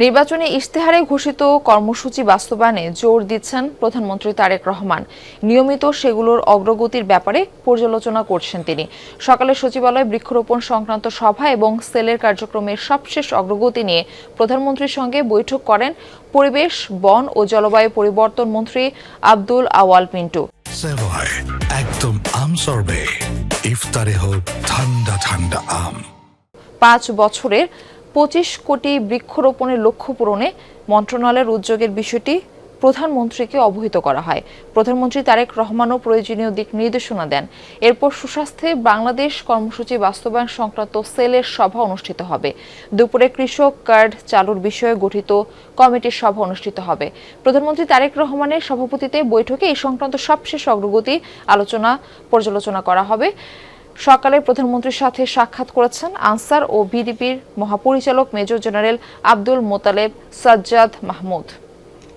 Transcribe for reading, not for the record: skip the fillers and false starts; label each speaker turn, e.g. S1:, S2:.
S1: নির্বাচনী ইশতেহারে ঘোষিত কর্মসূচি বাস্তবায়নে জোর দিচ্ছেন প্রধানমন্ত্রী তারেক রহমান। নিয়মিত সেগুলোর অগ্রগতির ব্যাপারে পর্যালোচনা করছেন তিনি। সকালে সচিবালয়ে বৃক্ষরোপণ সংক্রান্ত সভা এবং সেলের কার্যক্রমের সবশেষ অগ্রগতি নিয়ে প্রধানমন্ত্রীর সঙ্গে বৈঠক করেন পরিবেশ, বন ও জলবায়ু পরিবর্তন মন্ত্রী আব্দুল আওয়াল পিন্টু।
S2: একদম আম সরবে, ইফতারে হোক ঠান্ডা ঠান্ডা আম।
S1: 5 বছরের 25 কোটি বৃক্ষরোপণের লক্ষ্য পূরণে মন্ত্রণালয়ের উদ্যোগের বিষয়টি প্রধানমন্ত্রীকে অবহিত করা হয়। প্রধানমন্ত্রী তারেক রহমানও প্রয়োজনীয় দিক নির্দেশনা দেন। এরপর সুস্বাস্থ্যে বাংলাদেশ কর্মসূচি বাস্তবায়ন সংক্রান্ত সেলের সভা অনুষ্ঠিত হবে। দুপুরে কৃষক কার্ড চালুর বিষয়ে গঠিত কমিটির সভা অনুষ্ঠিত হবে। প্রধানমন্ত্রী তারেক রহমানের সভাপতিত্বে বৈঠকে এই সংক্রান্ত সবশেষ অগ্রগতি পর্যালোচনা করা হবে। সকালে প্রধানমন্ত্রীর সাথে সাক্ষাৎ করেছেন আনসার ও বিডিপির মহাপরিচালক মেজর জেনারেল আব্দুল মোতালেব সাজ্জাদ মাহমুদ।